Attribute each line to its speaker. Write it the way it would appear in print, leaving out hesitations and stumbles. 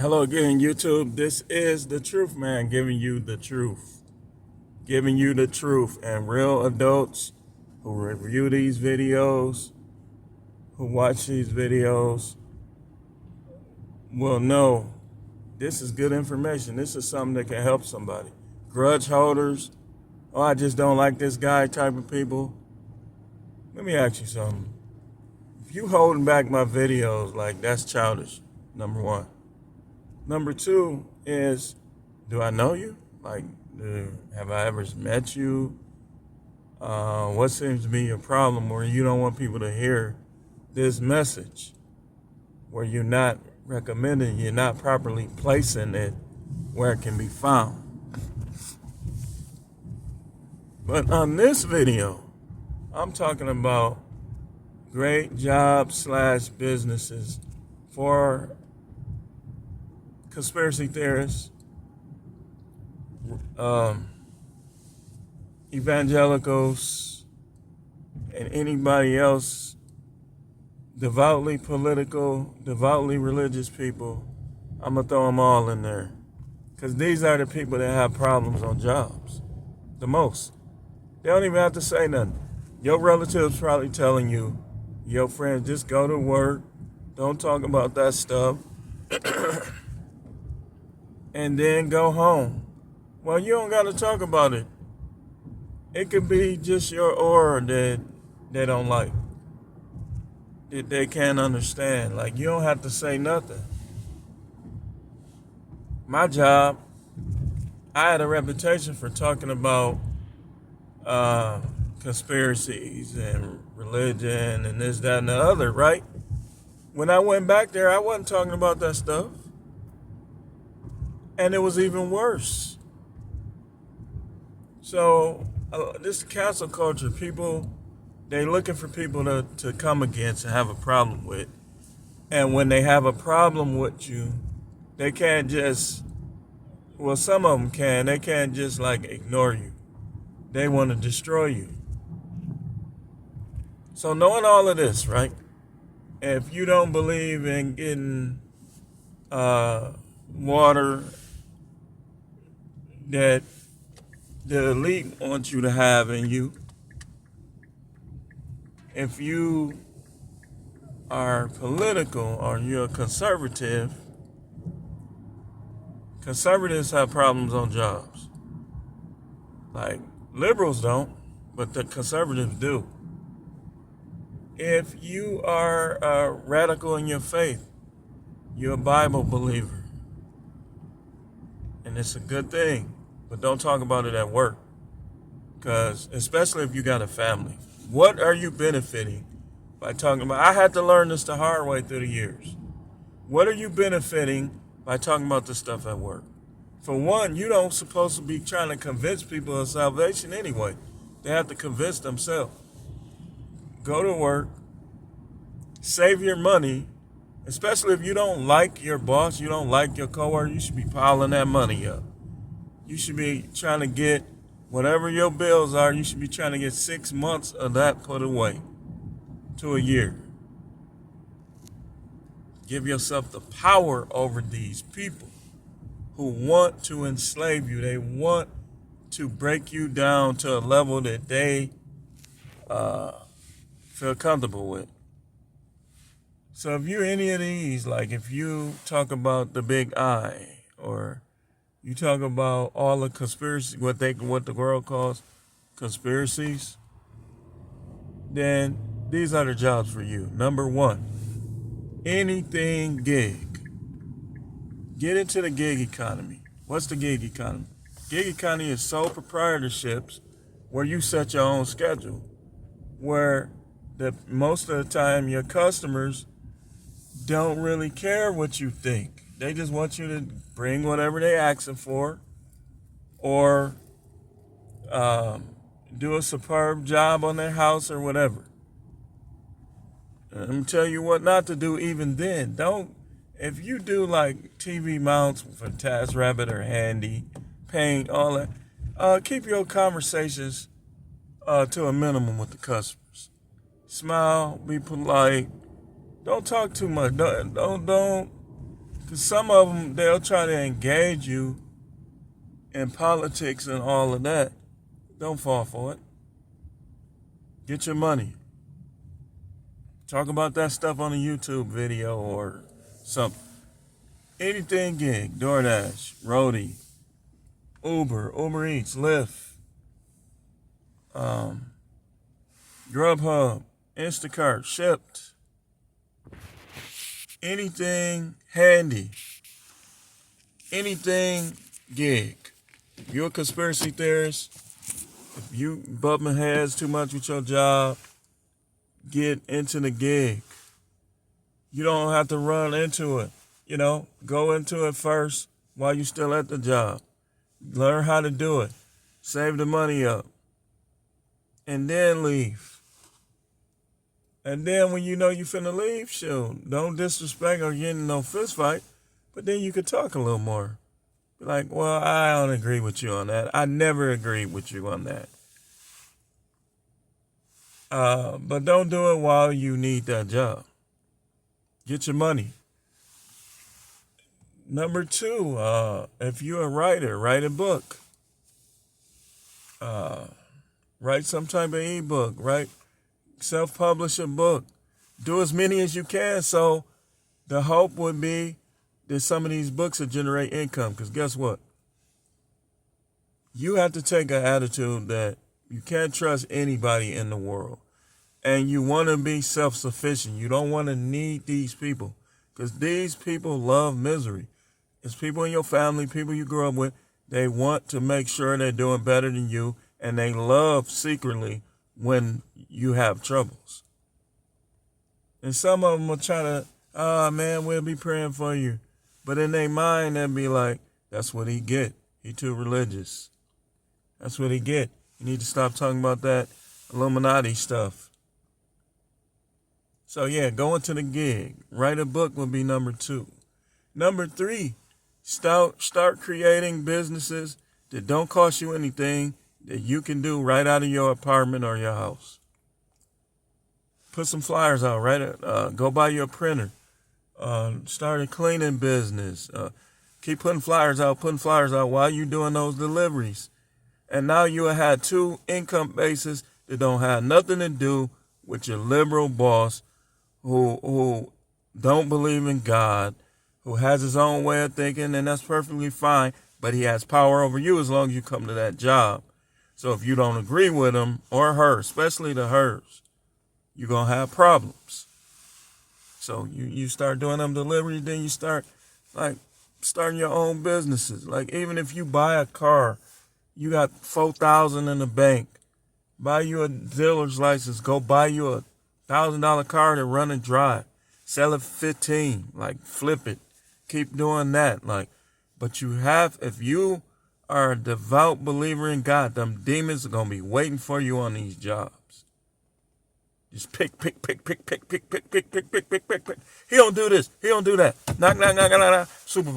Speaker 1: Hello again, YouTube. This is the truth, man, giving you the truth. Giving you the truth. And real adults who review these videos, who watch these videos, will know this is good information. This is something that can help somebody. Grudge holders, oh, I just don't like this guy type of people. Let me ask you something. If you holding back my videos, like, that's childish, number one. Number two is, do I know you? Like, have I ever met you? What seems to be your problem where you don't want people to hear this message? Where you're not recommending, you're not properly placing it where it can be found. But on this video, I'm talking about great jobs / businesses for conspiracy theorists, evangelicals, and anybody else, devoutly political, devoutly religious people. I'm going to throw them all in there. Because these are the people that have problems on jobs the most. They don't even have to say nothing. Your relatives probably telling you, your friends, just go to work, don't talk about that stuff, and then go home. Well, you don't got to talk about it. It could be just your aura that they don't like, that they can't understand. Like, you don't have to say nothing. My job, I had a reputation for talking about conspiracies and religion and this, that, and the other, right? When I went back there, I wasn't talking about that stuff. And it was even worse. So this cancel culture, people, they're looking for people to come against and have a problem with. And when they have a problem with you, they can't just, well, some of them can, they can't just like ignore you. They want to destroy you. So knowing all of this, right? If you don't believe in getting water that the elite wants you to have in you, if you are political or you're a conservative, conservatives have problems on jobs. Like, liberals don't, but the conservatives do. If you are radical in your faith, you're a Bible believer, and it's a good thing, but don't talk about it at work, because especially if you got a family, what are you benefiting by talking about? I had to learn this the hard way through the years. What are you benefiting by talking about this stuff at work? For one, you don't supposed to be trying to convince people of salvation anyway. They have to convince themselves. Go to work, save your money, especially if you don't like your boss, you don't like your coworker, you should be piling that money up. You should be trying to get whatever your bills are, you should be trying to get 6 months of that put away to a year. Give yourself the power over these people who want to enslave you. They want to break you down to a level that they feel comfortable with. So if you're any of these, like if you talk about the big I, or you talk about all the conspiracy, what the world calls conspiracies, then these are the jobs for you. Number one, anything gig. Get into the gig economy. What's the gig economy? Gig economy is sole proprietorships where you set your own schedule, where most of the time your customers don't really care what you think. They just want you to bring whatever they're asking for, or do a superb job on their house or whatever. Let me tell you what not to do even then. If you do like TV mounts for TaskRabbit or Handy, Paint, all that, keep your conversations to a minimum with the customers. Smile, be polite. Don't talk too much. Don't Because some of them, they'll try to engage you in politics and all of that. Don't fall for it. Get your money. Talk about that stuff on a YouTube video or something. Anything gig, DoorDash, Roadie, Uber Eats, Lyft, Grubhub, Instacart, Shipped. Anything handy. Anything gig. If you're a conspiracy theorist, if you bumping heads too much with your job, get into the gig. You don't have to run into it. Go into it first while you're still at the job. Learn how to do it. Save the money up. And then leave. And then when you know you finna leave, shoot, don't disrespect or get in no fist fight. But then you could talk a little more. Be like, well, I don't agree with you on that. I never agreed with you on that. But don't do it while you need that job. Get your money. Number 2, if you're a writer, write a book. Write some type of ebook. Self-publish a book. Do as many as you can. So the hope would be that some of these books will generate income. Because guess what? You have to take an attitude that you can't trust anybody in the world. And you want to be self-sufficient. You don't want to need these people. Because these people love misery. It's people in your family, people you grew up with. They want to make sure they're doing better than you. And they love secretly when you have troubles. And some of them will try to, man, we'll be praying for you. But in their mind, they'll be like, that's what he get. He too religious. That's what he get. You need to stop talking about that Illuminati stuff. So yeah, go into the gig. Write a book would be number 2. Number 3, start creating businesses that don't cost you anything that you can do right out of your apartment or your house. Put some flyers out, right? Go buy your printer. Start a cleaning business. Keep putting flyers out while you're doing those deliveries. And now you have had 2 income bases that don't have nothing to do with your liberal boss who don't believe in God, who has his own way of thinking, and that's perfectly fine, but he has power over you as long as you come to that job. So if you don't agree with him or her, especially the hers, you're going to have problems. So you start doing them deliveries, then you start starting your own businesses. Like even if you buy a car, you got $4,000 in the bank, buy you a dealer's license, go buy you a $1,000 car to run and drive, sell it for $15, flip it, keep doing that. But you have, if you are a devout believer in God, them demons are going to be waiting for you on these jobs. Just pick. He don't do this. He don't do that. Knock. Supervise.